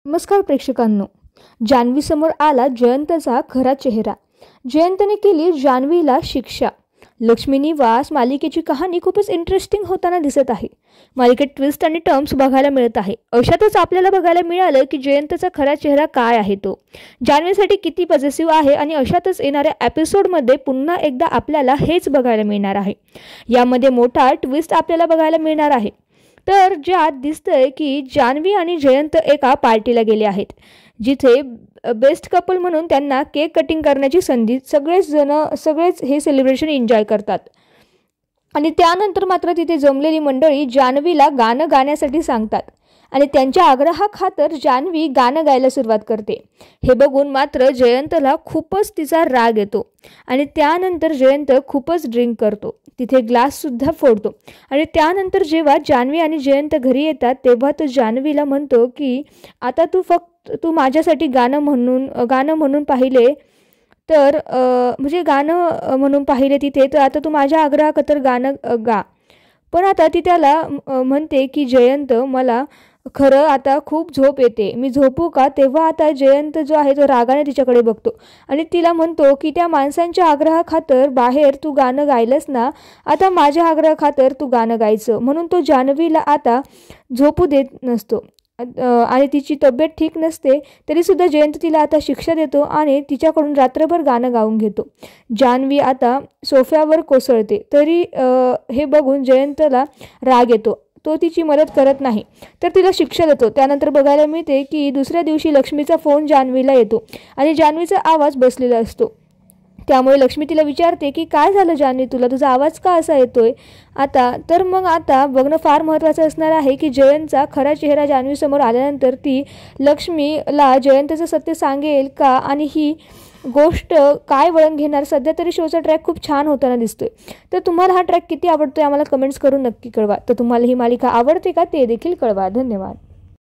नमस्कार प्रेक्षकांनो. जान्हवी समोर आला जयंतचा खरा चेहरा. जयंतने केली जान्हवीला शिक्षा. लक्ष्मी निवास मालिकेची कहाणी खूपच इंटरेस्टिंग होताना दिसत आहे. मालिकेत ट्विस्ट आणि टर्म्स बघायला मिळत आहे. अशातच आपल्याला बघायला मिळालं की जयंतचा खरा चेहरा काय आहे, तो जान्हवीसाठी किती पॉझिटिव्ह आहे. आणि अशातच येणाऱ्या एपिसोडमध्ये पुन्हा एकदा आपल्याला हेच बघायला मिळणार आहे. यामध्ये मोठा ट्विस्ट आपल्याला बघायला मिळणार आहे. तर ज्यात दिसतंय की जान्हवी आणि जयंत एका पार्टीला गेले आहेत, जिथे बेस्ट कपल म्हणून त्यांना केक कटिंग करण्याची संधी सगळेच हे सेलिब्रेशन एन्जॉय करतात. आणि त्यानंतर मात्र तिथे जमलेली मंडळी जान्हवीला गाणं गाण्यासाठी सांगतात आणि त्यांच्या आग्रहाखातर जान्हवी गाणं गायला सुरुवात करते. हे बघून मात्र जयंतला खूपच तिचा राग येतो आणि त्यानंतर जयंत खूपच ड्रिंक करतो, तिथे ग्लाससुद्धा फोडतो. आणि त्यानंतर जेव्हा जान्हवी आणि जयंत घरी येतात तेव्हा तो जान्हवीला म्हणतो की आता तू माझ्यासाठी गाणं म्हणून पाहिले तर म्हणजे गाणं म्हणून पाहिले तिथे, तर आता तू माझ्या आग्रहाखातर गाणं गा. पण आता ती त्याला म्हणते की जयंत, मला खरं आता खूप झोप येते, मी झोपू का. तेव्हा आता जयंत जो आहे तो रागाने तिच्याकडे बघतो आणि तिला म्हणतो की त्या माणसांच्या आग्रहाखातर बाहेर तू गाणं गायलंस ना, आता माझ्या आग्रहाखातर तू गाणं गायचं. म्हणून तो जान्हवीला आता झोपू देत नसतो आणि तिची तब्येत ठीक नसते तरीसुद्धा जयंत तिला आता शिक्षा देतो आणि तिच्याकडून रात्रभर गाणं गाऊन घेतो. जान्हवी आता सोफ्यावर कोसळते, तरी हे बघून जयंतला राग येतो. तो तिची मदत करत नाही तर तिला शिक्षा देतो. त्यानंतर बघायला मिळते की दुसऱ्या दिवशी लक्ष्मीचा फोन जान्हवीला येतो आणि जान्हवीचा आवाज बसलेला असतो. त्यामुळे लक्ष्मी तिला विचारते की काय झालं जान्हवी, तुझा आवाज का असा येतोय आता. तर मग आता बघणं फार महत्त्वाचं असणार आहे की जयंतचा खरा चेहरा जान्हवीसमोर आल्यानंतर ती लक्ष्मीला जयंतचं सत्य सांगेल का आणि ही गोष्ट काय वळण घेणार. सध्या तरी शोचा ट्रॅक खूप छान होताना दिसतोय. तर तुम्हाला हा ट्रॅक किती आवडतोय आम्हाला कमेंट्स करून नक्की कळवा. तर तुम्हाला ही मालिका आवडते का ते देखील कळवा. धन्यवाद.